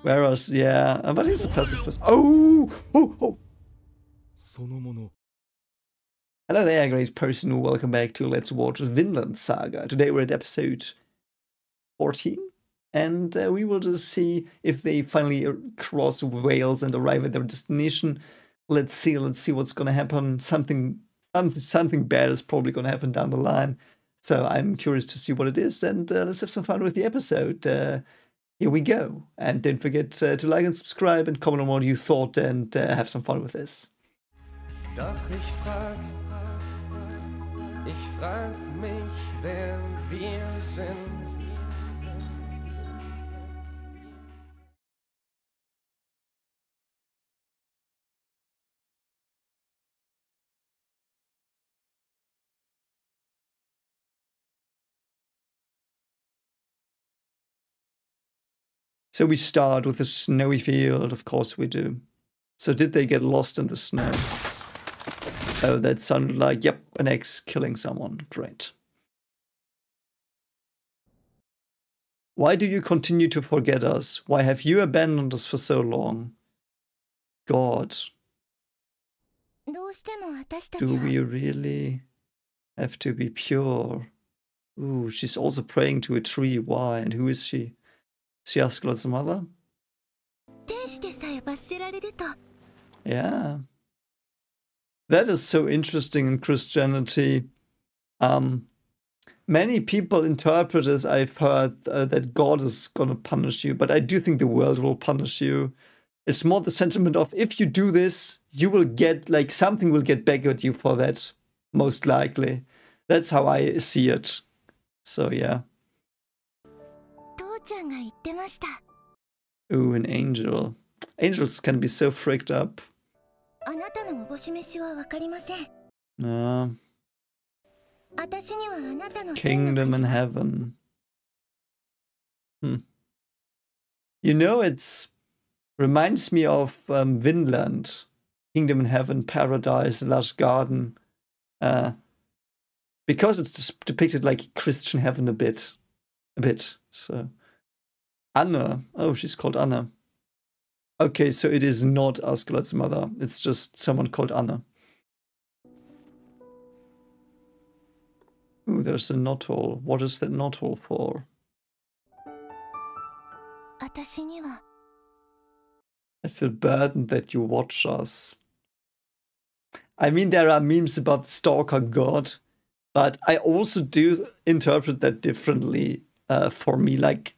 Whereas, yeah, but he's a pacifist. Oh! Oh! Oh! Hello there, great person. Welcome back to Let's Watch Vinland Saga. Today we're at episode 14. And we will just see if they finally cross Wales and arrive at their destination. Let's see what's gonna happen. Something bad is probably gonna happen down the line. So I'm curious to see what it is, and let's have some fun with the episode. Here we go. And don't forget to like and subscribe and comment on what you thought, and have some fun with this. Doch ich frag mich, wer wir sind. So we start with a snowy field, of course we do. So did they get lost in the snow? Oh, that sounded like, yep, an ex killing someone. Great. Why do you continue to forget us? Why have you abandoned us for so long? God. Do we really have to be pure? Ooh, she's also praying to a tree. Why? And who is she? Is she Askeladd's mother? Yeah. That is so interesting in Christianity. Many people interpret as I've heard that God is going to punish you, but I do think the world will punish you. It's more the sentiment of if you do this, you will get, like, something will get back at you for that, most likely. That's how I see it. So, yeah. Ooh, an angel. Angels can be so freaked up. Kingdom in heaven. You know, it's reminds me of Vinland. Kingdom in heaven, paradise, lush garden. Because it's depicted like Christian heaven a bit. So Anna. Oh, she's called Anna. Okay, so it is not Askeladd's mother. It's just someone called Anna. Ooh, there's a knothole. What is that knothole for? I feel burdened that you watch us. I mean, there are memes about the stalker god, but I also do interpret that differently for me. Like,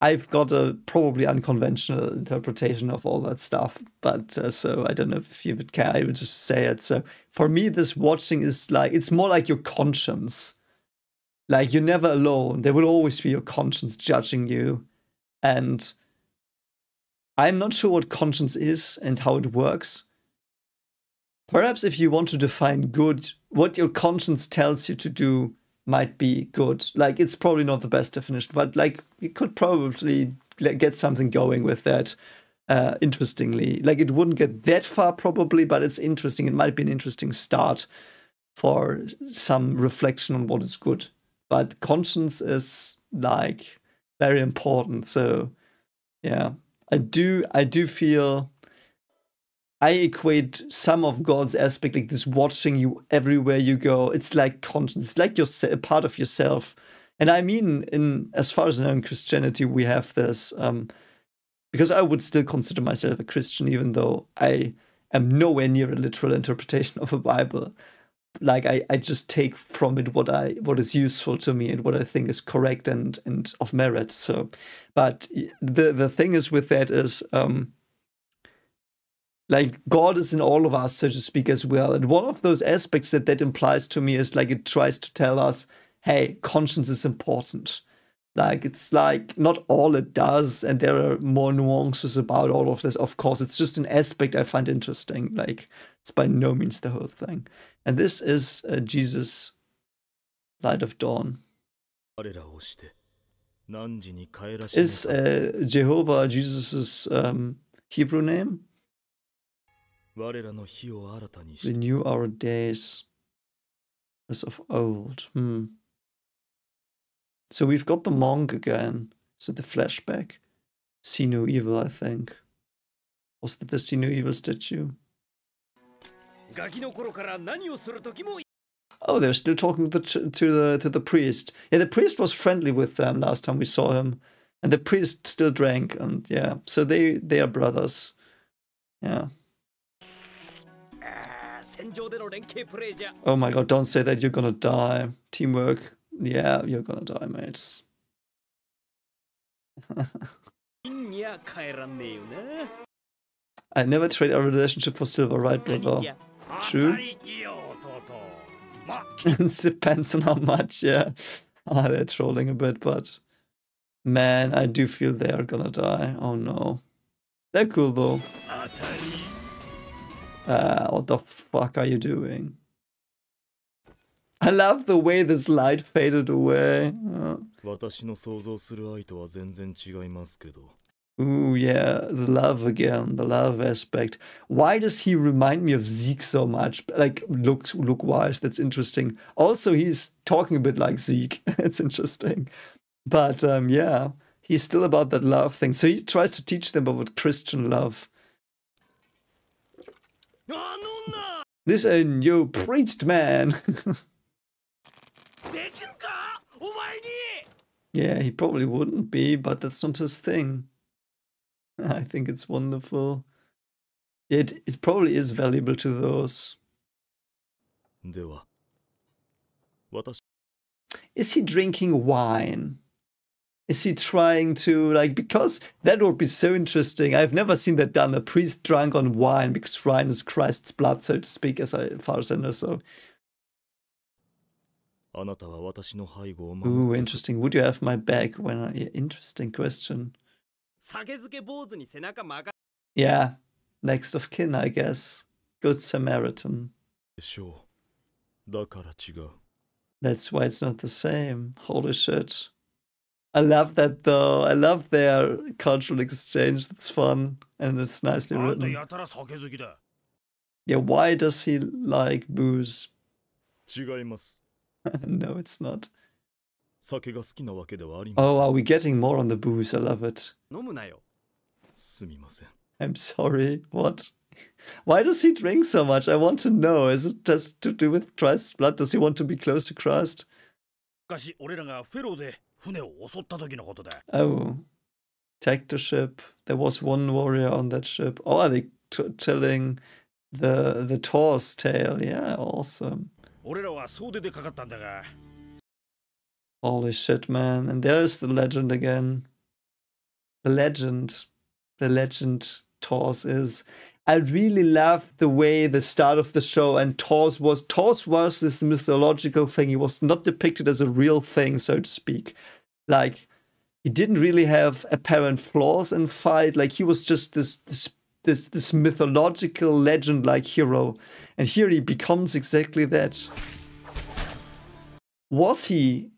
I've got a probably unconventional interpretation of all that stuff, but so I don't know if you would care, I would just say it. So for me, this watching is like, it's more like your conscience. Like, you're never alone. There will always be your conscience judging you. And I'm not sure what conscience is and how it works. Perhaps if you want to define good, what your conscience tells you to do might be good. Like, it's probably not the best definition, but like, you could probably get something going with that interestingly. Like, it wouldn't get that far probably, but it's interesting. It might be an interesting start for some reflection on what is good. But conscience is like very important. So yeah, I do feel I equate some of God's aspect, like this watching you everywhere you go. It's like conscience. It's like a part of yourself. And I mean, as far as I know, in Christianity, we have this, because I would still consider myself a Christian, even though I am nowhere near a literal interpretation of a Bible. Like, I just take from it what is useful to me and what I think is correct and of merit. So, but the thing is with that is, like, God is in all of us, so to speak, as well. And one of those aspects that implies to me is like it tries to tell us, hey, conscience is important. Like, it's like not all it does, and there are more nuances about all of this. Of course, it's just an aspect I find interesting. Like, it's by no means the whole thing. And this is Jesus, Light of Dawn. Is Jehovah Jesus' Hebrew name? Renew our days as of old. So we've got the monk again. So the flashback. See no evil, I think. Was that the see no evil statue? Oh, they're still talking to the priest. Yeah, the priest was friendly with them last time we saw him, and the priest still drank. And yeah, so they are brothers. Yeah. Oh my god! Don't say that. You're gonna die. Teamwork. Yeah, you're gonna die, mates. I never trade our relationship for silver, right, brother? True. It depends on how much, yeah. Ah, they're trolling a bit, but man, I do feel they are gonna die. Oh no. They're cool though. What the fuck are you doing? I love the way this light faded away. Ooh, yeah, the love again, the love aspect. Why does he remind me of Zeke so much? Like, look-wise, that's interesting. Also, he's talking a bit like Zeke. It's interesting. But, yeah, he's still about that love thing. So he tries to teach them about Christian love. Listen, you priest man! Yeah, he probably wouldn't be, but that's not his thing. I think it's wonderful. It probably is valuable to those. Is he drinking wine? Is he trying to, like, because that would be so interesting. I've never seen that done. A priest drunk on wine, because wine is Christ's blood, so to speak, as far as I know. So. Ooh, interesting. Would you have my back when I... Yeah, interesting question. Yeah, next of kin, I guess. Good Samaritan. That's why it's not the same. Holy shit. I love that though. I love their cultural exchange. It's fun and it's nicely written. Yeah, why does he like booze? No, it's not. Oh, are we getting more on the booze? I love it. I'm sorry. What? Why does he drink so much? I want to know. Is it just to do with Christ's blood? Does he want to be close to Christ? Oh. Take the ship. There was one warrior on that ship. Oh, are they telling the Thor's tale? Yeah, awesome. Holy shit, man. And there's the legend again. The legend Thor's is. I really love the way the start of the show and Thor's was this mythological thing. He was not depicted as a real thing, so to speak. Like, he didn't really have apparent flaws in fight. Like, he was just this mythological legend-like hero. And here he becomes exactly that. Was he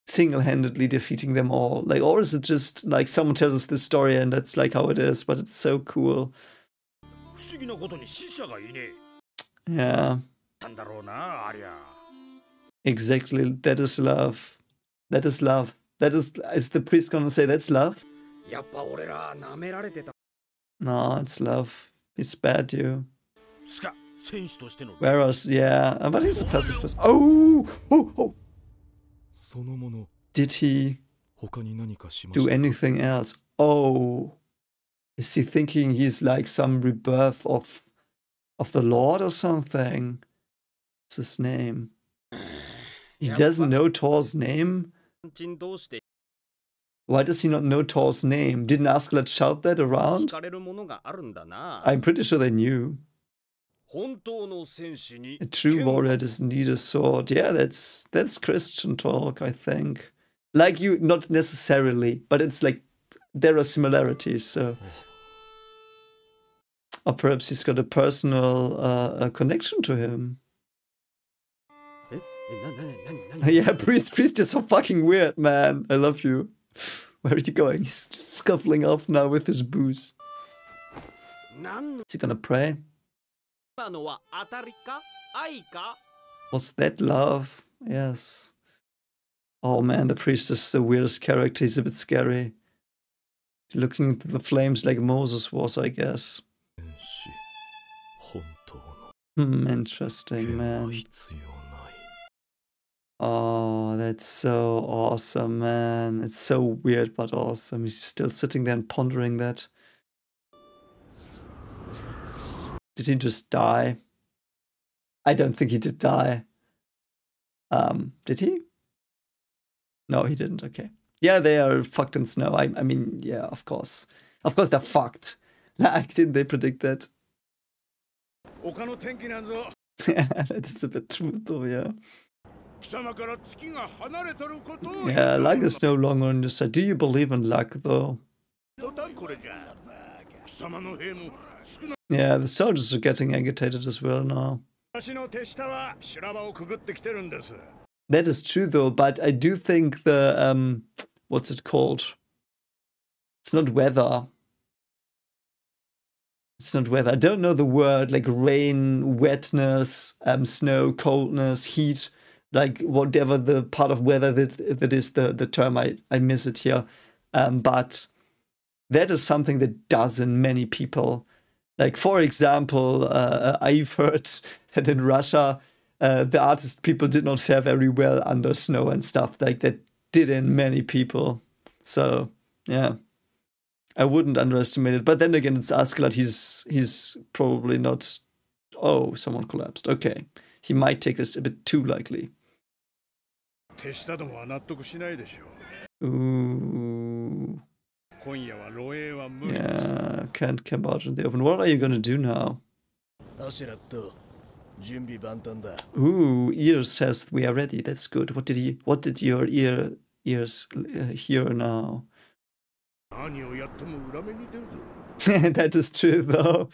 single-handedly defeating them all? Like, or is it just like someone tells us this story and that's like how it is, but it's so cool. Yeah. Exactly. That is love. That is love. Is the priest gonna say that's love? No, it's love. He spared you. Whereas, yeah, but he's a pacifist. Oh! Did he do anything else? Oh, is he thinking he's like some rebirth of the Lord or something? What's his name? He doesn't know Thor's name? Why does he not know Thor's name? Didn't Askeladd shout that around? I'm pretty sure they knew. A true warrior doesn't need a sword. Yeah, that's Christian talk, I think. Like, you, not necessarily, but it's like there are similarities, so. Or perhaps he's got a personal connection to him. Yeah, priest is so fucking weird, man. I love you. Where are you going? He's scuffling off now with his booze. Is he gonna pray? Was that love? Yes. Oh man, the priest is the weirdest character. He's a bit scary. Looking into the flames like Moses was, I guess. Interesting, man. Oh, that's so awesome, man. It's so weird, but awesome. He's still sitting there and pondering that. Did he just die? I don't think he did die. Did he? No, he didn't. Okay. Yeah, they are fucked in snow. I mean, yeah, of course. Of course they're fucked. Like, didn't they predict that? Yeah, that is a bit true though, yeah. Yeah, luck is no longer on your side. Do you believe in luck though? Yeah, the soldiers are getting agitated as well now. That is true though, but I do think the what's it called? It's not weather. It's not weather. I don't know the word, like rain, wetness, snow, coldness, heat, like whatever the part of weather that is the term. I miss it here. But that is something that does in many people. Like, for example, I've heard that in Russia, the artist people did not fare very well under snow and stuff. Like, that did in many people. So, yeah. I wouldn't underestimate it. But then again, it's Askeladd. He's probably not... Oh, someone collapsed. Okay. He might take this a bit too lightly. Ooh. Yeah, can't camp out in the open. What are you gonna do now? Ooh, ear says we are ready. That's good. What did your ears hear now? That is true though.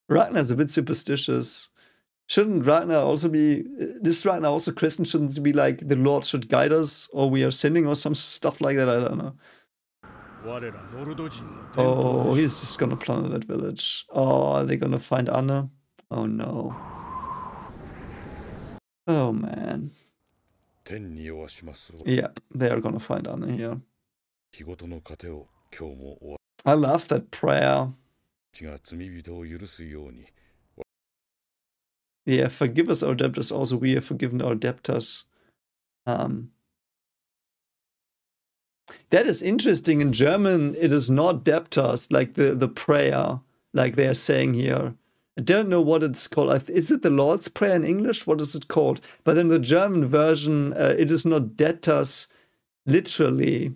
Ragnar's a bit superstitious. Shouldn't Ragnar also be... This Ragnar also Christian? Shouldn't it be like the Lord should guide us, or we are sinning, or some stuff like that? I don't know. Oh, he's just gonna plunder that village. Oh, are they gonna find Anna? Oh no. Oh man. Yep, they are gonna find Anna here. I love that prayer. Yeah, forgive us our debtors, also we have forgiven our debtors. That is interesting. In German, it is not debtors, like the prayer, like they are saying here. I don't know what it's called. Is it the Lord's Prayer in English? What is it called? But in the German version, it is not debtors literally.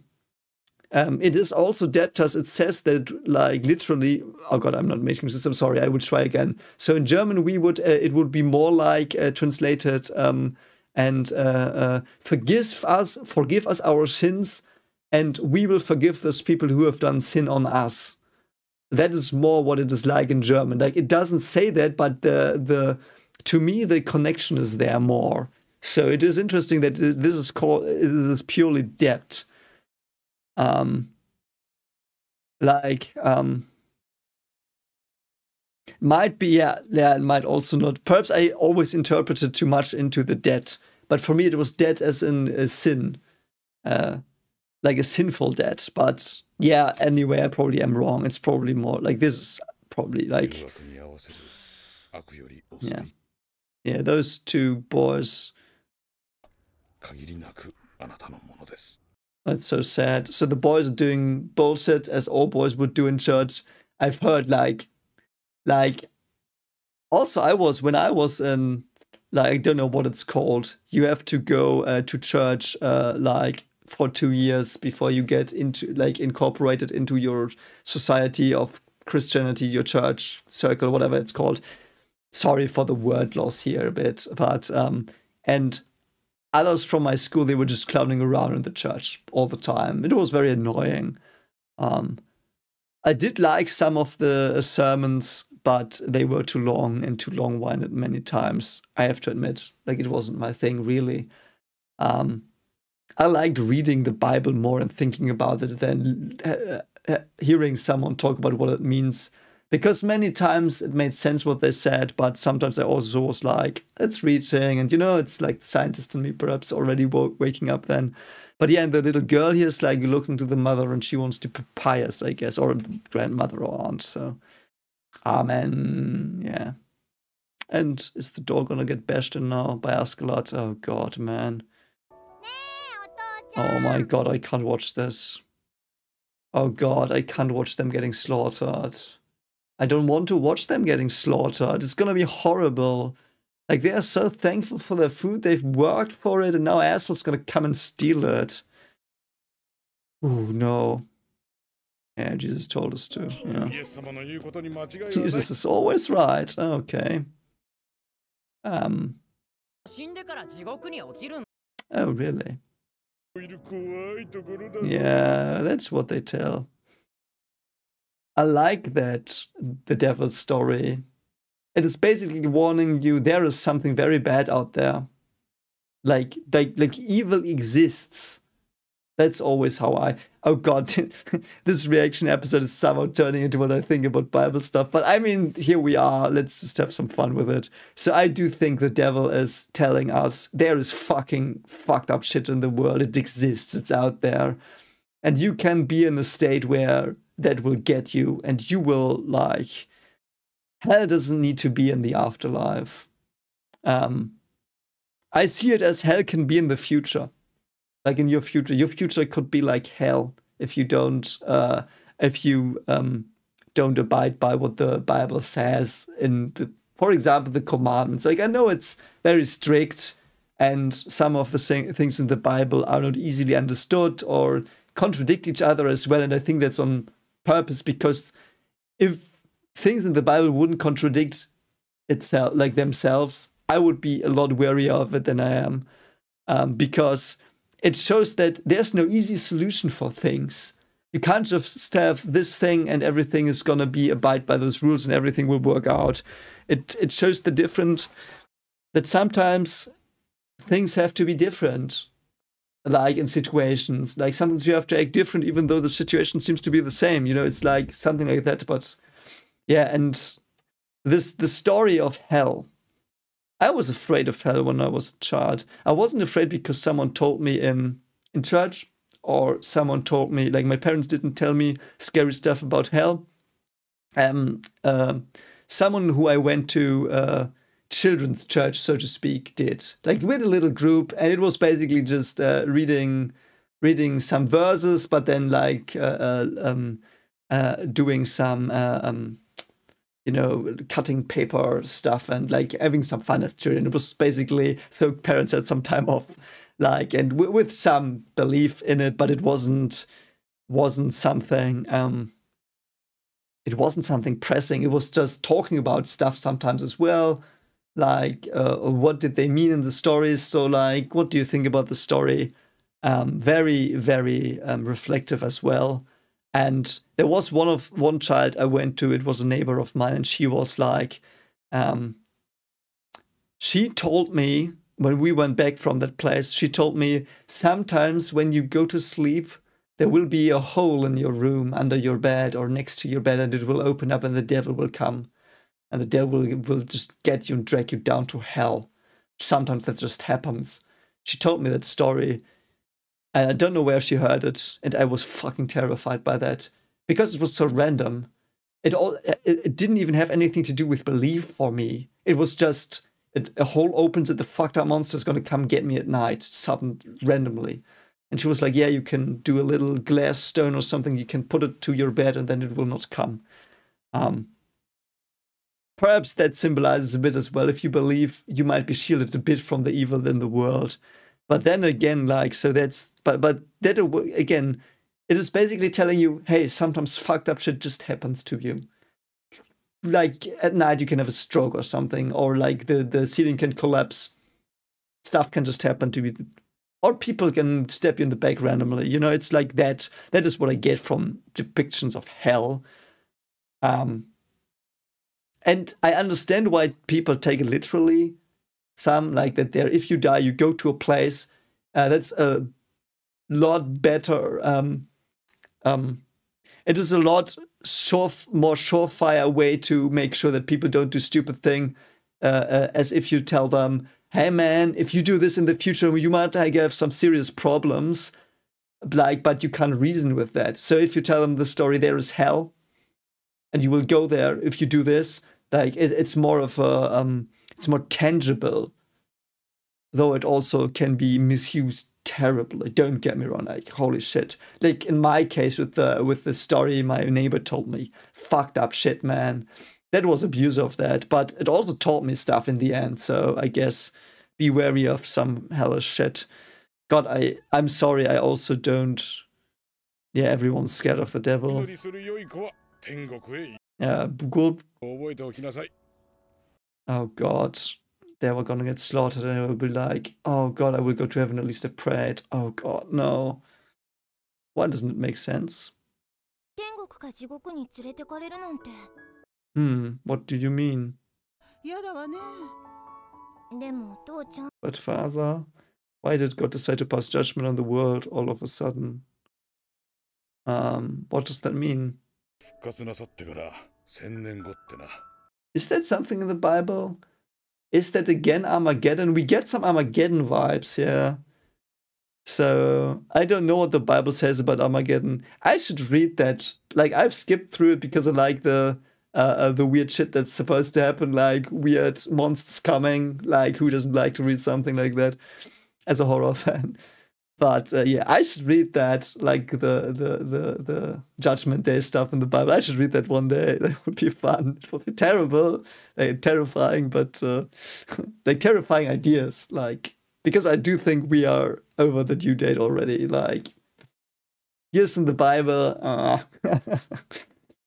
It is also debtors. It says that, like, literally... Oh god, I'm not making this. I'm sorry. I will try again. So in German, we would it would be more like translated forgive us our sins, and we will forgive those people who have done sin on us. That is more what it is like in German. Like, it doesn't say that, but to me the connection is there more. So it is interesting that this is purely debt. Might be, yeah, it might also not. Perhaps I always interpreted too much into the debt, but for me it was debt as in a sin, like a sinful debt. But yeah, anyway, I probably am wrong. It's probably more like this is probably like, yeah, those two boys. That's so sad. So the boys are doing bullshit as all boys would do in church. I've heard like also when I was in, like, I don't know what it's called. You have to go to church like for 2 years before you get into, like, incorporated into your society of Christianity, your church circle, whatever it's called. Sorry for the word loss here a bit, but and others from my school, they were just clowning around in the church all the time. It was very annoying. I did like some of the sermons, but they were too long and too long-winded many times. I have to admit, like, it wasn't my thing really. I liked reading the Bible more and thinking about it than hearing someone talk about what it means. Because many times it made sense what they said, but sometimes I also was like, it's reaching, and you know, it's like the scientist in me perhaps already waking up then. But yeah, and the little girl here is like looking to the mother, and she wants to papayas, I guess, or grandmother or aunt. So, amen. Yeah. And is the door gonna get bashed in now by Askeladd? Oh god, man. Oh my god, I can't watch this. Oh god, I can't watch them getting slaughtered. I don't want to watch them getting slaughtered. It's gonna be horrible. Like, they are so thankful for their food, they've worked for it, and now asshole's gonna come and steal it. Oh no. Yeah, Jesus told us to. Yeah. Jesus is always right. Okay. Oh, really? Yeah, that's what they tell. I like that, the devil's story. It is basically warning you there is something very bad out there. Like evil exists. That's always how I... Oh god, this reaction episode is somehow turning into what I think about Bible stuff. But I mean, here we are. Let's just have some fun with it. So I do think the devil is telling us there is fucking fucked up shit in the world. It exists. It's out there. And you can be in a state where that will get you. And you will, like... Hell doesn't need to be in the afterlife. I see it as hell can be in the future. Like in your future could be like hell if you don't abide by what the Bible says in for example, the commandments. Like, I know it's very strict, and some of the things in the Bible are not easily understood or contradict each other as well. And I think that's on purpose, because if things in the Bible wouldn't contradict itself, like themselves, I would be a lot warier of it than I am, because it shows that there's no easy solution for things. You can't just have this thing and everything is gonna be abide by those rules and everything will work out. It shows that sometimes things have to be different. Like in situations, like sometimes you have to act different even though the situation seems to be the same. You know, it's like something like that. But yeah, and the story of hell. I was afraid of hell when I was a child. I wasn't afraid because someone told me in church, or someone told me, like my parents didn't tell me scary stuff about hell. Someone who I went to children's church, so to speak, did. Like, with a little group, and it was basically just reading some verses, but then like doing some cutting paper stuff and like having some fun as children. It was basically, so parents had some time off, like, and with some belief in it, but it wasn't something it wasn't something pressing. It was just talking about stuff sometimes as well, like what did they mean in the stories. So like, what do you think about the story? Very, very reflective as well. And there was one child I went to, it was a neighbor of mine, and she was like, she told me when we went back from that place, she told me sometimes when you go to sleep, there will be a hole in your room under your bed or next to your bed, and it will open up and the devil will come. And the devil will just get you and drag you down to hell. Sometimes that just happens. She told me that story. And I don't know where she heard it, and I was fucking terrified by that because it was so random. It didn't even have anything to do with belief for me. It was just a hole opens and the fucked up monster is gonna come get me at night, sudden randomly. And she was like, "Yeah, you can do a little glass stone or something. You can put it to your bed, and then it will not come." Perhaps that symbolizes a bit as well. If you believe, you might be shielded a bit from the evil in the world. But then again, like, so that's, but that again, it is basically telling you, hey, sometimes fucked up shit just happens to you. Like at night you can have a stroke or something, or like the ceiling can collapse. Stuff can just happen to you. Or people can stab you in the back randomly. You know, it's like that. That is what I get from depictions of hell. And I understand why people take it literally. Some like that there, if you die, you go to a place. That's a lot better. It is a lot more surefire way to make sure that people don't do stupid thing as if you tell them, hey man, if you do this in the future, you might have some serious problems, like, but you can't reason with that. So if you tell them the story, there is hell, and you will go there if you do this, like, it's more of a, it's more tangible, though it also can be misused terribly. Don't get me wrong, like, holy shit. Like, in my case, with the story my neighbor told me, fucked up shit, man. That was abuse of that, but it also taught me stuff in the end, so I guess be wary of some hellish shit. God, I'm sorry, I also don't... Yeah, everyone's scared of the devil. Yeah, good. Oh God, they were gonna get slaughtered and I will be like, oh God, I will go to heaven, at least I prayed. Oh God, no. Why doesn't it make sense? What do you mean? But Father, why did God decide to pass judgment on the world all of a sudden? What does that mean? Is that something in the Bible? Is that again Armageddon? We get some Armageddon vibes, yeah. So I don't know what the Bible says about Armageddon. I should read that. Like, I've skipped through it because I like the weird shit that's supposed to happen, like weird monsters coming. Like, who doesn't like to read something like that as a horror fan? But yeah, I should read that, like the Judgment Day stuff in the Bible. I should read that one day. That would be fun. It would be terrible, like, terrifying, but like terrifying ideas. Like, because I do think we are over the due date already. Like, years in the Bible,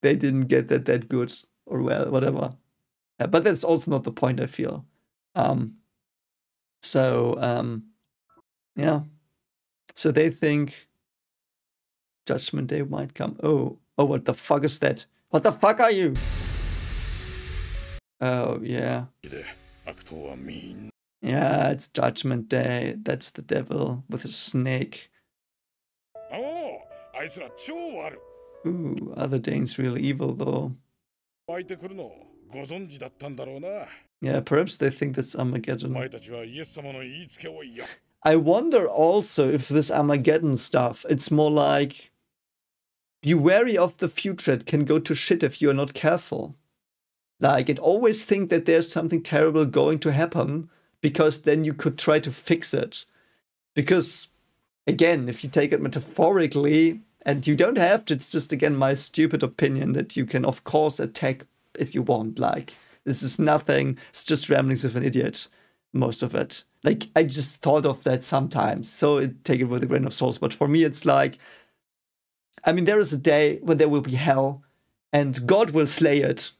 they didn't get that good, or well, whatever. But that's also not the point, I feel. Yeah. So they think Judgment Day might come. Oh, what the fuck is that? What the fuck are you? Oh, yeah. Yeah, it's Judgment Day. That's the devil with a snake. Ooh, are the Danes really evil, though? Yeah, perhaps they think that's Armageddon. I wonder also if this Armageddon stuff, it's more like, be wary of the future, it can go to shit if you're not careful. Like, it always think that there's something terrible going to happen, because then you could try to fix it. Because, again, if you take it metaphorically, and you don't have to, it's just, again, my stupid opinion that you can, of course, attack if you want. Like, this is nothing, it's just ramblings of an idiot, most of it. Like, I just thought of that sometimes, so take it with a grain of salt. But for me, it's like, I mean, there is a day when there will be hell, and God will slay it,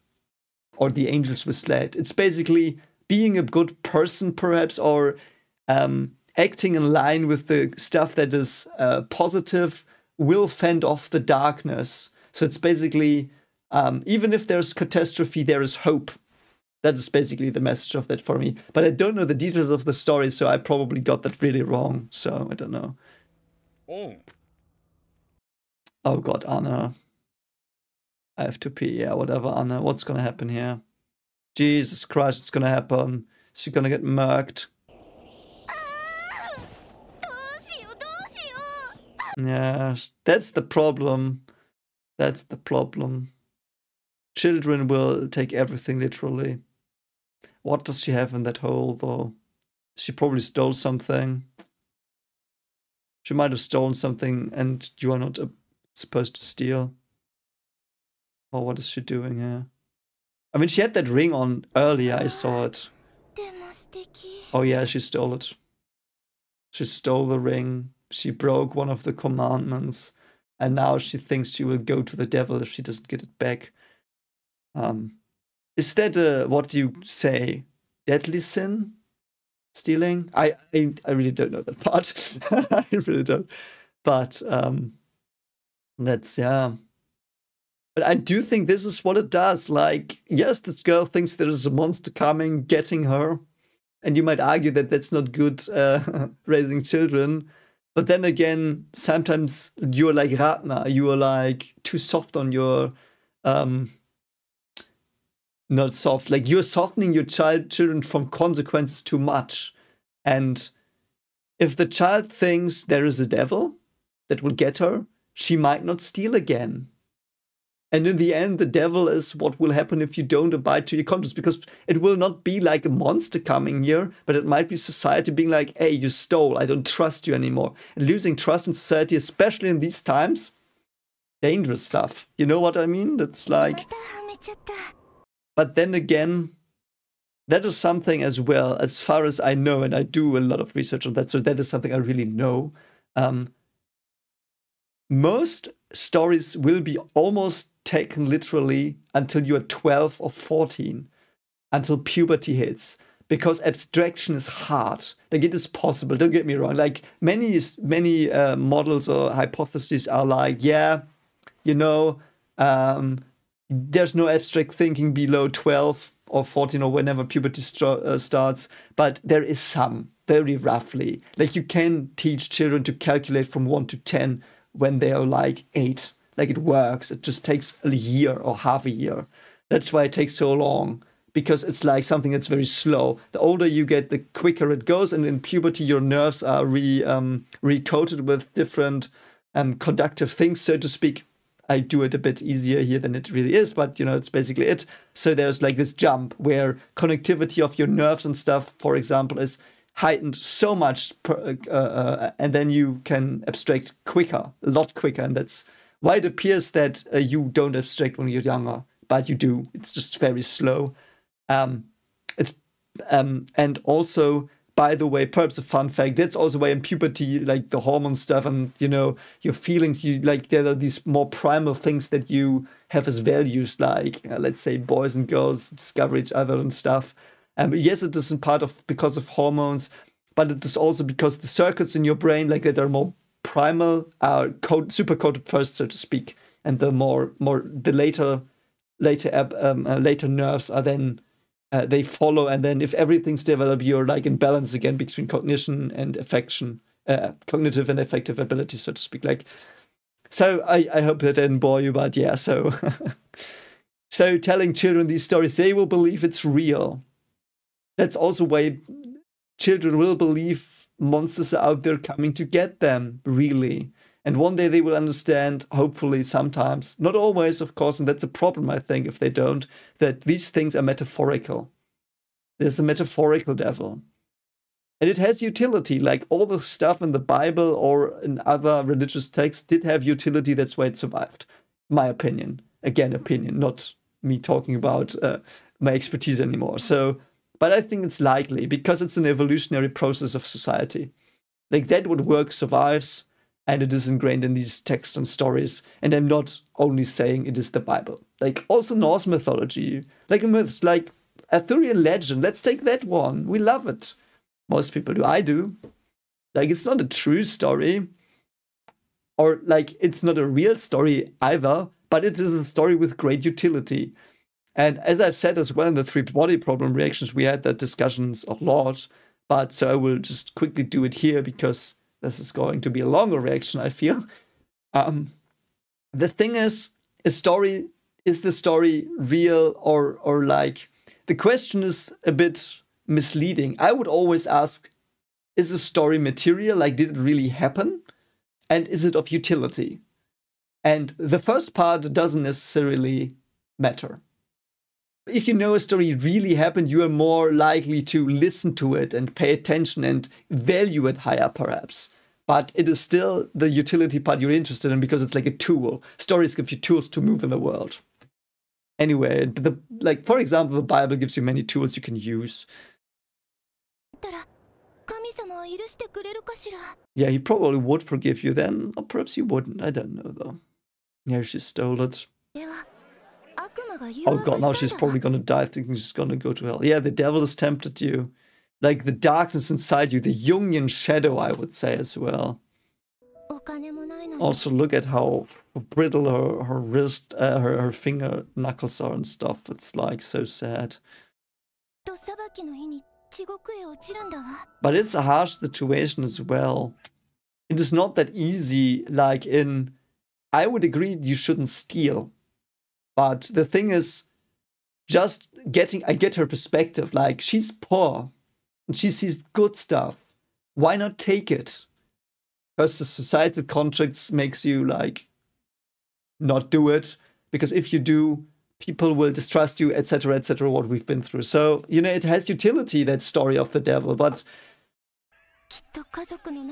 or the angels will slay it. It's basically being a good person, perhaps, or acting in line with the stuff that is positive will fend off the darkness. So it's basically, even if there's catastrophe, there is hope. That is basically the message of that for me. But I don't know the details of the story, so I probably got that really wrong. So I don't know. Oh God, Anna. I have to pee. Yeah, whatever, Anna. What's gonna happen here? Jesus Christ, it's gonna happen. She's gonna get murked. Yeah, that's the problem. That's the problem. Children will take everything literally. What does she have in that hole, though? She probably stole something. She might have stolen something and you are not supposed to steal. Or what is she doing here? I mean, she had that ring on earlier, I saw it. Oh yeah, she stole it. She stole the ring. She broke one of the commandments. And now she thinks she will go to the devil if she doesn't get it back. Is that what do you say? Deadly sin? Stealing? I really don't know that part. I really don't. But that's, yeah. But I do think this is what it does. Like, yes, this girl thinks there is a monster coming, getting her. And you might argue that that's not good raising children. But then again, sometimes you're like Ratna. You are like too soft on your not soft. Like, you're softening your children from consequences too much. And if the child thinks there is a devil that will get her, she might not steal again. And in the end, the devil is what will happen if you don't abide to your conscience, because it will not be like a monster coming here, but it might be society being like, hey, you stole, I don't trust you anymore. And losing trust in society, especially in these times, dangerous stuff. You know what I mean? That's like... But then again, that is something as well, as far as I know, and I do a lot of research on that, so that is something I really know. Most stories will be almost taken literally until you're 12 or 14, until puberty hits, because abstraction is hard. Like, it is possible, don't get me wrong. Like, many models or hypotheses are like, yeah, you know, there's no abstract thinking below 12 or 14 or whenever puberty starts, but there is some, very roughly. Like, you can teach children to calculate from 1 to 10 when they are like 8. Like, it works. It just takes a year or half a year. That's why it takes so long, because it's like something that's very slow. The older you get, the quicker it goes. And in puberty, your nerves are recoated with different conductive things, so to speak. I do it a bit easier here than it really is, but, you know, it's basically it. So there's like this jump where connectivity of your nerves and stuff, for example, is heightened so much, and then you can abstract quicker, a lot quicker. And that's why it appears that you don't abstract when you're younger, but you do. It's just very slow. And also, by the way, perhaps a fun fact, that's also why in puberty, like the hormone stuff and, you know, your feelings, you like, there are these more primal things that you have as values, like, let's say, boys and girls discover each other and stuff. Yes, it isn't part of because of hormones, but it is also because the circuits in your brain, like, that are more primal, are super coded first, so to speak, and the later nerves are then they follow, and then if everything's developed, you're like in balance again between cognition and affection, cognitive and affective ability, so to speak. Like, so I hope that didn't bore you, but yeah. So so telling children these stories, they will believe it's real. That's also why children will believe monsters are out there coming to get them, really. And one day they will understand, hopefully sometimes, not always, of course, and that's a problem, I think, if they don't, that these things are metaphorical. There's a metaphorical devil. And it has utility, like all the stuff in the Bible or in other religious texts did have utility, that's why it survived. My opinion. Again, opinion, not me talking about my expertise anymore. So, but I think it's likely, because it's an evolutionary process of society. Like, that what works survives, and it is ingrained in these texts and stories. And I'm not only saying it is the Bible. Like, also Norse mythology, like myths, like Arthurian legend. Let's take that one. We love it. Most people do. I do. Like, it's not a true story. Or, like, it's not a real story either. But it is a story with great utility. And as I've said as well in the 3 body problem reactions, we had that discussions a lot. But so I will just quickly do it here, because this is going to be a longer reaction, I feel. The thing is the story real or like, the question is a bit misleading. I would always ask, is the story material? Like, did it really happen? And is it of utility? And the first part doesn't necessarily matter. If you know a story really happened, you are more likely to listen to it and pay attention and value it higher, perhaps. But it is still the utility part you're interested in, because it's like a tool. Stories give you tools to move in the world. Anyway, like, for example, the Bible gives you many tools you can use. Yeah, he probably would forgive you then, or perhaps he wouldn't. I don't know, though. Yeah, she stole it. Oh god, now she's probably gonna die thinking she's gonna go to hell. Yeah, the devil has tempted you. Like, the darkness inside you, the Jungian shadow, I would say, as well. Also, look at how brittle her wrist, her finger knuckles are and stuff. It's like so sad. But it's a harsh situation as well. It is not that easy, like in... I would agree you shouldn't steal. But the thing is, just I get her perspective. Like, she's poor and she sees good stuff. Why not take it? Because the societal contracts makes you like not do it. Because if you do, people will distrust you, etc., etc., what we've been through. So, you know, it has utility, that story of the devil, but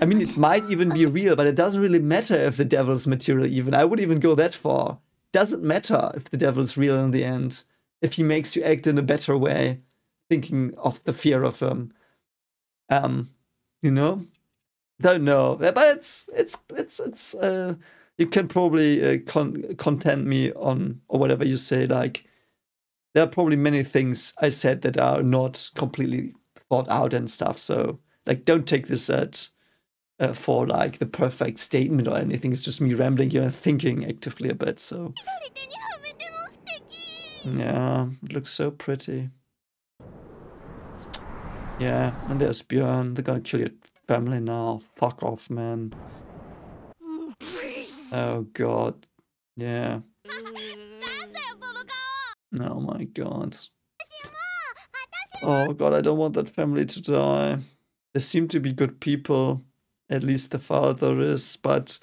I mean, it might even be real, but it doesn't really matter if the devil's material even. I would even go that far. Doesn't matter if the devil's real in the end. If he makes you act in a better way, thinking of the fear of him. You know? Don't know. But it's you can probably content me on, or whatever you say, like, there are probably many things I said that are not completely thought out and stuff, so, like, don't take this for, like, the perfect statement or anything. It's just me rambling here and thinking actively a bit, so. Yeah, it looks so pretty. Yeah, and there's Björn. They're gonna kill your family now. Fuck off, man. Oh god. Yeah. Oh my god. Oh god, I don't want that family to die. They seem to be good people. At least the father is, but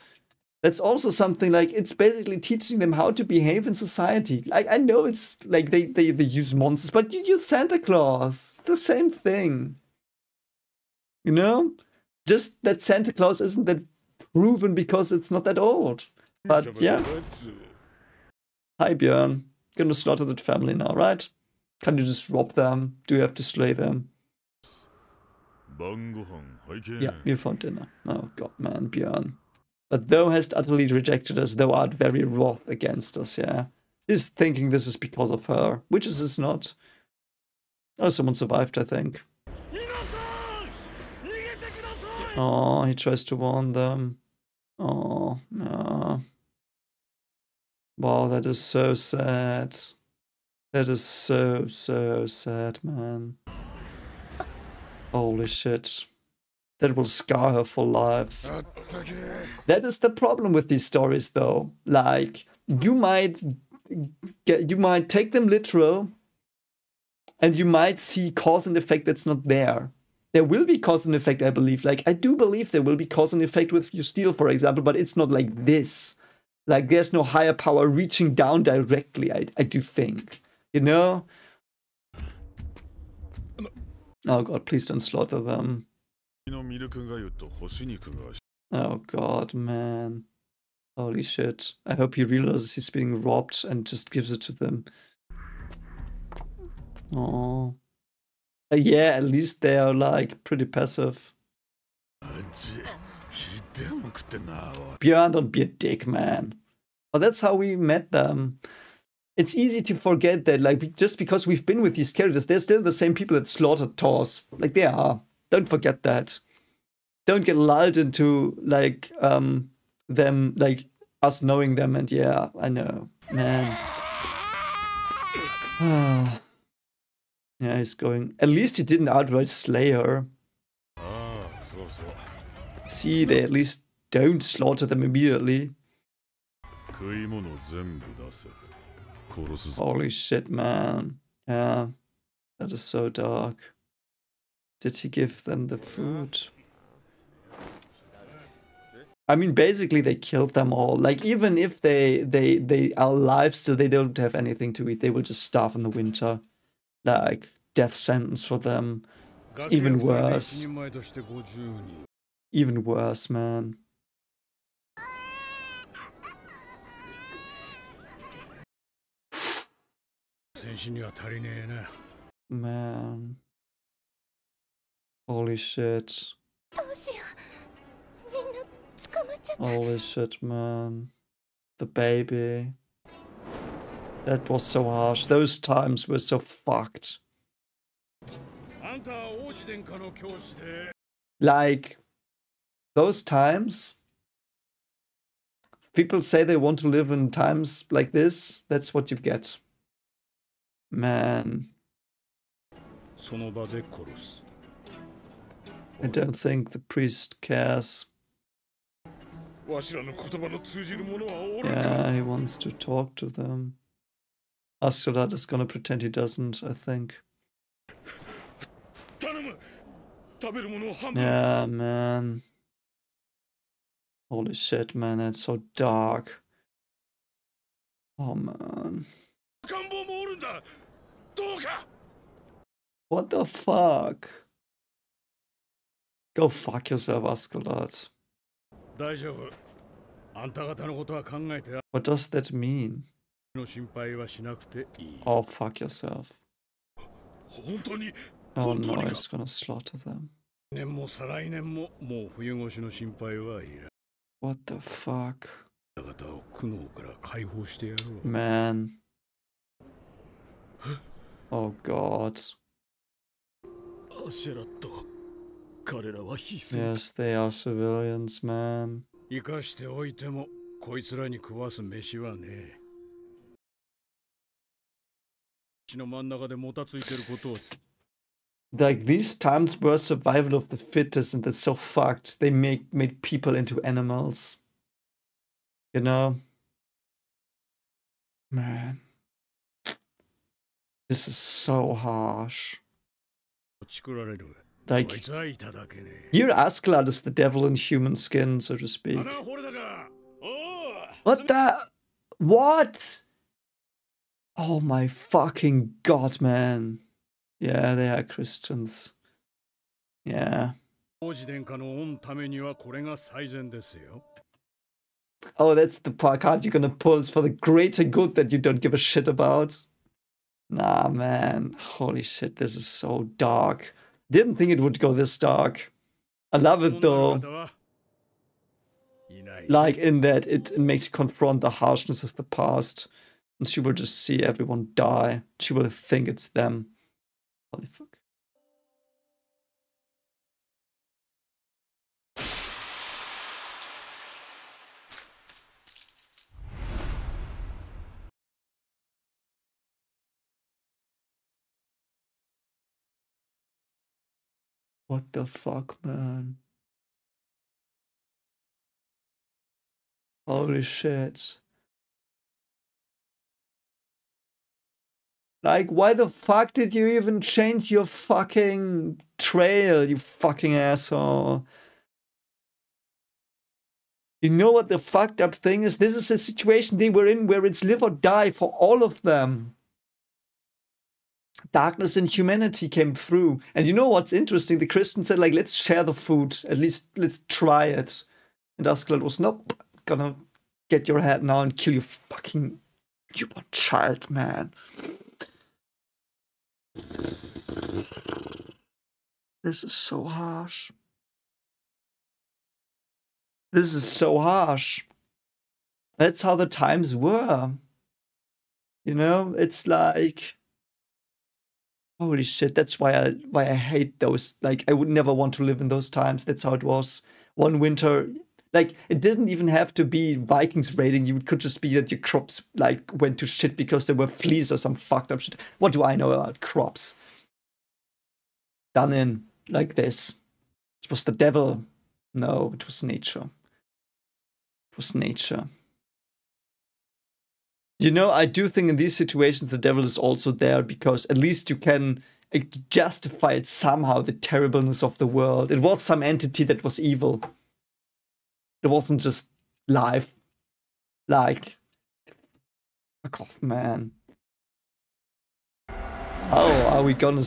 that's also something, like, it's basically teaching them how to behave in society. Like, I know it's like they use monsters, but you use Santa Claus. It's the same thing. You know? Just that Santa Claus isn't that proven because it's not that old. But yeah. Hi Björn. Gonna slaughter that family now, right? Can't you just rob them? Do you have to slay them? Yeah, you found dinner. Oh god, man, Björn. But thou hast utterly rejected us, thou art very wroth against us, yeah. He's thinking this is because of her, which is it's not. Oh, someone survived, I think. Oh, he tries to warn them. Oh, no. Wow, that is so sad. That is so, so sad, man. Holy shit. That will scar her for life. That is the problem with these stories, though. Like, you might take them literal, and you might see cause and effect that's not there. There will be cause and effect, I believe. Like, I do believe there will be cause and effect with you steal, for example, but it's not like this. Like, there's no higher power reaching down directly, I do think. You know? Oh god, please don't slaughter them. Oh god, man. Holy shit. I hope he realizes he's being robbed and just gives it to them. Oh. Yeah, at least they are, like, pretty passive. Björn, don't be a dick, man. Oh, that's how we met them. It's easy to forget that, like, just because we've been with these characters, they're still the same people that slaughtered Thors. Like, they are. Don't forget that. Don't get lulled into, like, them, like, us knowing them, and yeah, I know. Man. Yeah, he's going. At least he didn't outright slay her. See, they at least don't slaughter them immediately. Holy shit, man. Yeah, that is so dark. Did he give them the food? I mean, basically they killed them all. Like, even if they are alive still, they don't have anything to eat. They will just starve in the winter. Like, death sentence for them. It's even worse. Even worse, man. Man. Holy shit. Holy shit, man. The baby. That was so harsh. Those times were so fucked. Like, those times, people say they want to live in times like this. That's what you get. Man. I don't think the priest cares. Yeah, he wants to talk to them. Askeladd is gonna pretend he doesn't, I think. Yeah, man. Holy shit, man, that's so dark. Oh, man. What the fuck? Go fuck yourself, Askeladd. What does that mean? Oh, fuck yourself. Oh no, he's gonna slaughter them. What the fuck? Man. Oh god. Yes, they are civilians, man. Like, these times were survival of the fittest, and that's so fucked. They made people into animals. You know? Man. This is so harsh. Like, here Askeladd is the devil in human skin, so to speak. What the? What? Oh my fucking god, man. Yeah, they are Christians. Yeah. Oh, that's the card you're gonna pull. It's for the greater good that you don't give a shit about. Nah, man. Holy shit, this is so dark. Didn't think it would go this dark. I love it though. Like, in that it makes you confront the harshness of the past. And she will just see everyone die. She will think it's them. Holy fuck. What the fuck, man? Holy shit. Like, why the fuck did you even change your fucking trail, you fucking asshole? You know what the fucked up thing is? This is a situation they were in where it's live or die for all of them. Darkness and humanity came through. And you know what's interesting? The Christians said, like, let's share the food. At least let's try it. And Askeladd was, nope, gonna get your head now and kill your fucking newborn child, man. This is so harsh. This is so harsh. That's how the times were. You know, it's like, holy shit, that's why I hate those. Like, I would never want to live in those times. That's how it was. One winter, like, it doesn't even have to be Vikings raiding you. It could just be that your crops, like, went to shit because there were fleas or some fucked up shit. What do I know about crops? Done in like this. It was the devil. No, it was nature. It was nature. You know, I do think in these situations the devil is also there because at least you can justify it somehow, the terribleness of the world. It was some entity that was evil. It wasn't just life. Like, fuck off, man. Oh, are we gonna...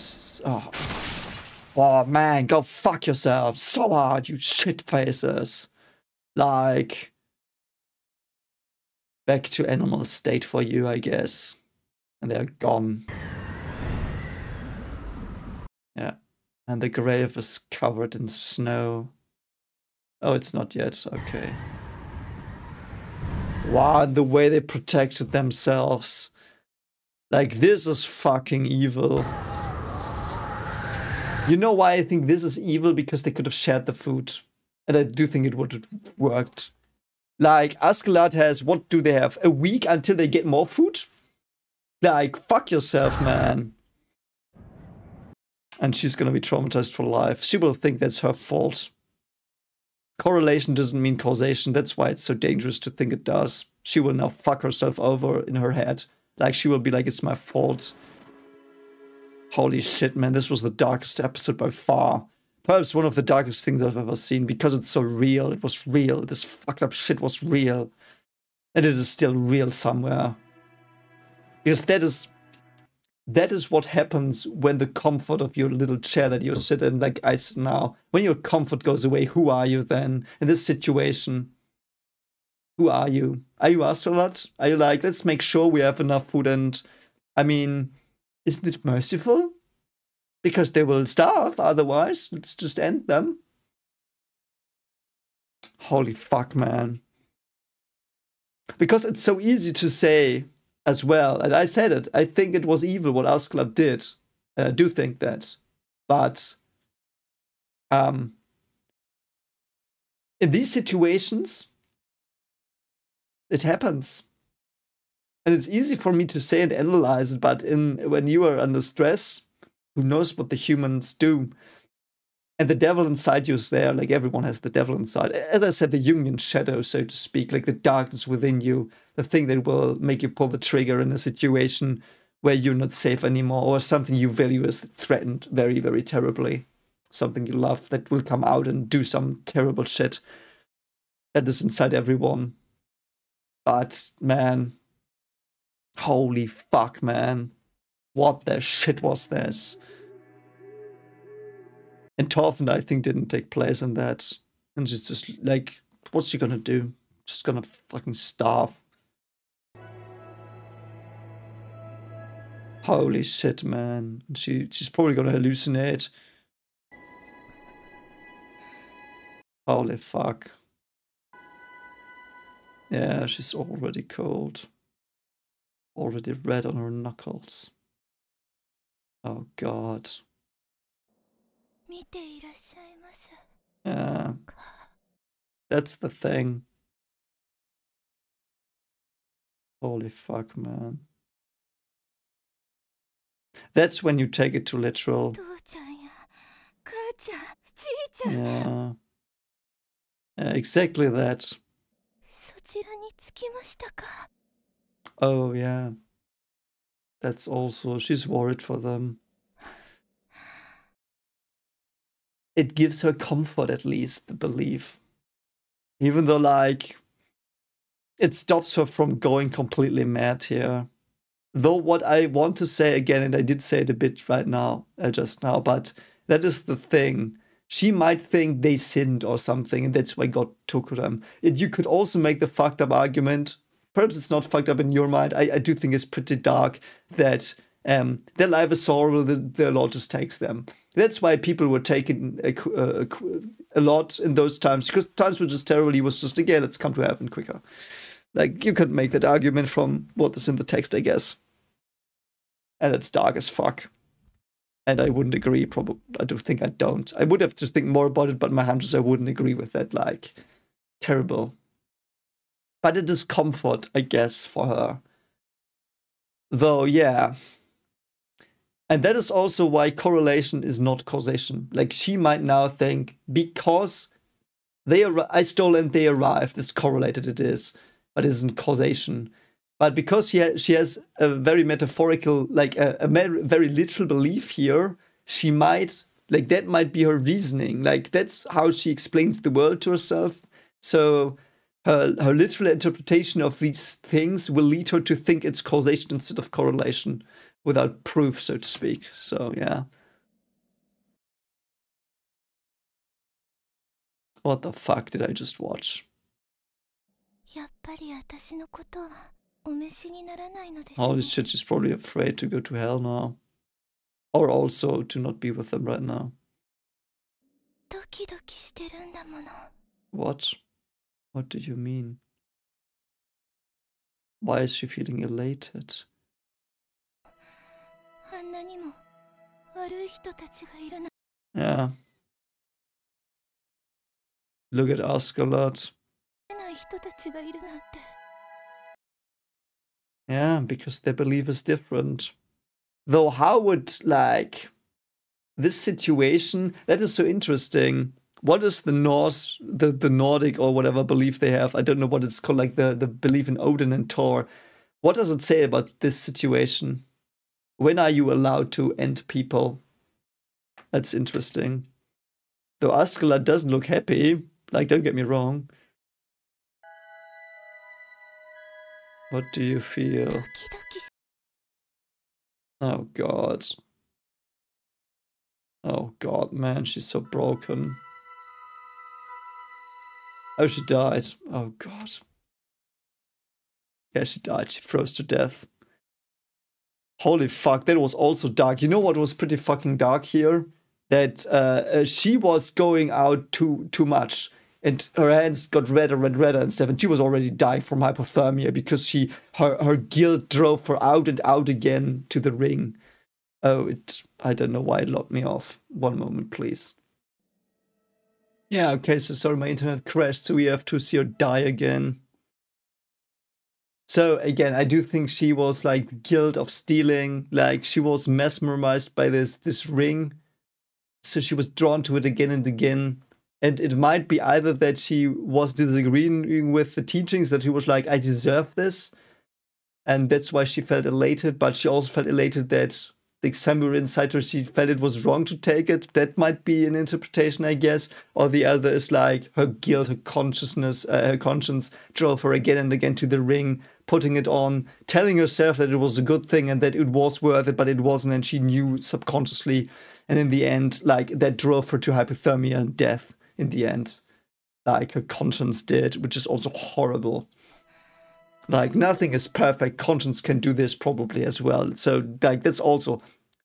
Oh, man, go fuck yourself so hard, you shit faces. Like, back to animal state for you, I guess. And they're gone. Yeah. And the grave is covered in snow. Oh, it's not yet. Okay. Wow, the way they protected themselves. Like, this is fucking evil. You know why I think this is evil? Because they could have shared the food. And I do think it would have worked. Like, Askeladd has, what do they have? A week until they get more food? Like, fuck yourself, man. And she's gonna be traumatized for life. She will think that's her fault. Correlation doesn't mean causation. That's why it's so dangerous to think it does. She will now fuck herself over in her head. Like, she will be like, it's my fault. Holy shit, man, this was the darkest episode by far. Perhaps one of the darkest things I've ever seen, because it's so real. It was real. This fucked up shit was real. And it is still real somewhere. Because that is what happens when the comfort of your little chair that you sit in, like I sit now, when your comfort goes away, who are you then? In this situation, who are you? Are you Askeladd? Are you like, let's make sure we have enough food and, I mean, isn't it merciful? Because they will starve otherwise. Let's just end them. Holy fuck, man. Because it's so easy to say as well, and I said it, I think it was evil what Askeladd did. And I do think that. But in these situations, it happens. And it's easy for me to say and analyze it, but when you are under stress, who knows what the humans do? And the devil inside you is there, like everyone has the devil inside. As I said, the Jungian shadow, so to speak, like the darkness within you, the thing that will make you pull the trigger in a situation where you're not safe anymore, or something you value is threatened very, very terribly. Something you love that will come out and do some terrible shit that is inside everyone. But, man, holy fuck, man. What the shit was this? And Torfund, I think, didn't take place in that. And she's just like, what's she gonna do? Just gonna fucking starve. Holy shit, man. And she's probably gonna hallucinate. Holy fuck. Yeah, she's already cold. Already red on her knuckles. Oh god. Yeah. That's the thing. Holy fuck, man. That's when you take it too literal. Yeah. Yeah, exactly that. Oh, yeah. That's also, she's worried for them. It gives her comfort, at least, the belief. Even though, like, it stops her from going completely mad here. Though what I want to say again, and I did say it a bit right now, just now, but that is the thing. She might think they sinned or something, and that's why God took them. You could also make the fucked up argument, perhaps it's not fucked up in your mind, I do think it's pretty dark, that their life is horrible, the Lord just takes them. That's why people were taken a lot in those times, because times were just terrible. He was just like, yeah, let's come to heaven quicker. Like, you could make that argument from what is in the text, I guess. And it's dark as fuck. And I wouldn't agree, probably. I do think I don't. I would have to think more about it, but my hunch is I wouldn't agree with that. Like, terrible. But it is comfort, I guess, for her. Though, yeah. And that is also why correlation is not causation. Like, she might now think, because I stole and they arrived, it's correlated, it is. But it isn't causation. But because she has a very metaphorical, like a very literal belief here, she might, like, that might be her reasoning. Like, that's how she explains the world to herself. So her literal interpretation of these things will lead her to think it's causation instead of correlation, without proof, so to speak. So, yeah. What the fuck did I just watch? Holy shit, she's probably afraid to go to hell now. Or also to not be with them right now. What? What do you mean? Why is she feeling elated? Yeah. Look at Askeladd. Yeah, because their belief is different. Though how would, like, this situation, that is so interesting. What is the Norse, the Nordic or whatever belief they have? I don't know what it's called, like the belief in Odin and Thor. What does it say about this situation? When are you allowed to end people? That's interesting. Though Askeladd doesn't look happy. Like, don't get me wrong. What do you feel? Oh god. Oh god, man, she's so broken. Oh, she died. Oh god. Yeah, she died. She froze to death. Holy fuck, that was also dark. You know what was pretty fucking dark here? That she was going out too much. And her hands got redder and stuff. And she was already dying from hypothermia because her guilt drove her out and out again to the ring. Oh, I don't know why it locked me off. One moment, please. Yeah, okay, so sorry, my internet crashed, so we have to see her die again. So again, I do think she was like guilt of stealing, like she was mesmerized by this ring. So she was drawn to it again and again. And it might be either that she was disagreeing with the teachings, that she was like, I deserve this. And that's why she felt elated, but she also felt elated that like somewhere inside her, she felt it was wrong to take it. That might be an interpretation, I guess. Or the other is like her guilt, her consciousness, her conscience drove her again and again to the ring, putting it on, telling herself that it was a good thing and that it was worth it, but it wasn't, and she knew subconsciously. And in the end, like that drove her to hypothermia and death in the end. Like her conscience did, which is also horrible. Like nothing is perfect. Conscience can do this probably as well. So like that's also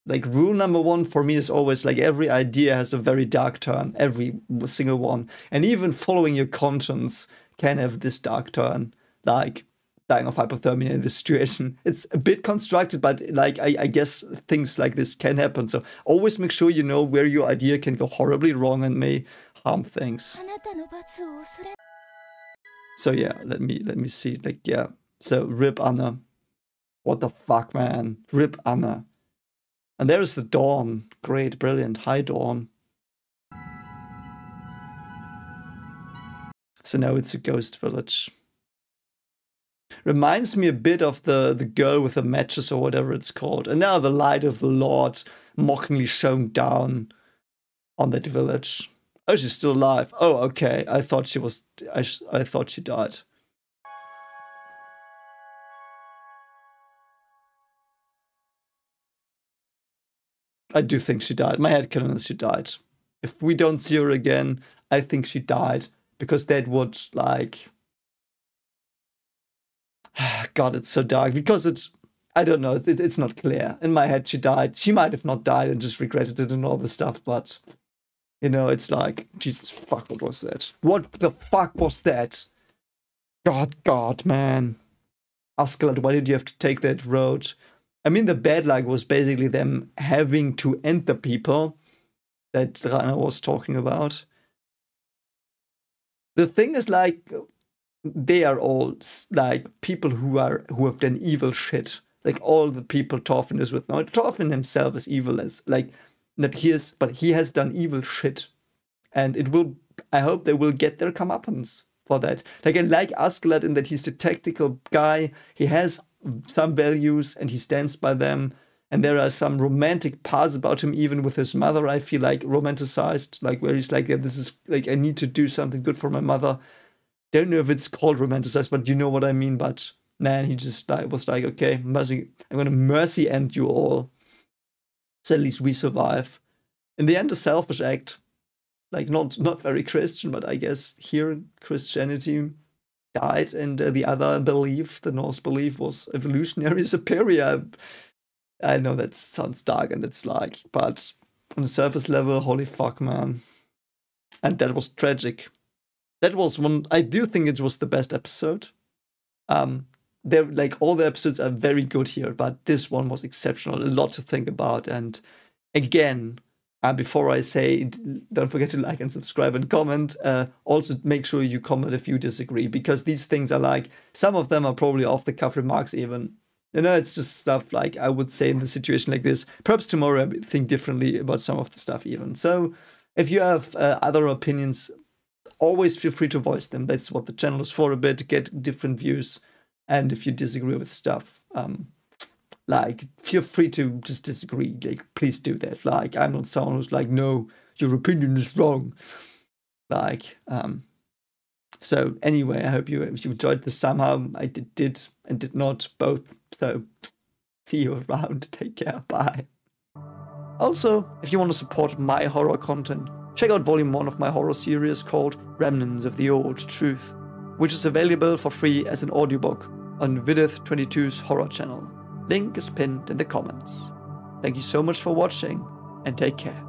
like rule number one for me is always like every idea has a very dark turn, every single one. And even following your conscience can have this dark turn, like dying of hypothermia in this situation. It's a bit constructed, but like I guess things like this can happen. So always make sure you know where your idea can go horribly wrong and may harm things. So yeah, let me see. Like yeah. So rip Anna. What the fuck, man? Rip Anna. And there's the dawn. Great, brilliant. Hi, dawn. So now it's a ghost village. Reminds me a bit of the girl with the matches or whatever it's called. And now the light of the Lord mockingly shone down on that village. Oh, she's still alive. Oh, okay. I thought she was. I thought she died. I do think she died. My headcanon is she died. If we don't see her again, I think she died. Because that would, like... God, it's so dark. Because it's... I don't know. It's not clear. In my head, she died. She might have not died and just regretted it and all the stuff, but... You know, it's like... Jesus, fuck, what was that? What the fuck was that? God, man. Askeladd, why did you have to take that road? I mean, the bad luck was basically them having to end the people that Rana was talking about. The thing is, like, they are all like people who have done evil shit. Like all the people Thorfinn is with now. Thorfinn himself is evil as like that he is, but he has done evil shit, and it will. I hope they will get their comeuppance for that. Like I like Askeladd in that he's a tactical guy. He has some values and he stands by them. And there are some romantic parts about him, even with his mother, I feel like romanticized, like where he's like, yeah, this is like, I need to do something good for my mother. Don't know if it's called romanticized, but you know what I mean. But man, he just like was like, okay, mercy, I'm gonna mercy end you all. So at least we survive. In the end, a selfish act. Like not very Christian, but I guess here Christianity died, and the other belief, the Norse belief, was evolutionary superior. I know that sounds dark, and it's like, but on the surface level, holy fuck, man. And that was tragic. That was one. I do think it was the best episode. They're like all the episodes are very good here, but this one was exceptional. A lot to think about, and again. Before I say, don't forget to like and subscribe and comment. Also, make sure you comment if you disagree, because these things are like, some of them are probably off-the-cuff remarks even. You know, it's just stuff like I would say in the situation like this. Perhaps tomorrow I think differently about some of the stuff even. So if you have other opinions, always feel free to voice them. That's what the channel is for a bit, to get different views. And if you disagree with stuff, like, feel free to just disagree. Like, please do that. Like, I'm not someone who's like, no, your opinion is wrong. Like, so anyway, I hope you enjoyed this somehow. I did and did not both. So see you around. Take care. Bye. Also, if you want to support my horror content, check out volume 1 of my horror series called Remnants of the Old Truth, which is available for free as an audiobook on Vidith22's horror channel. Link is pinned in the comments. Thank you so much for watching, and take care.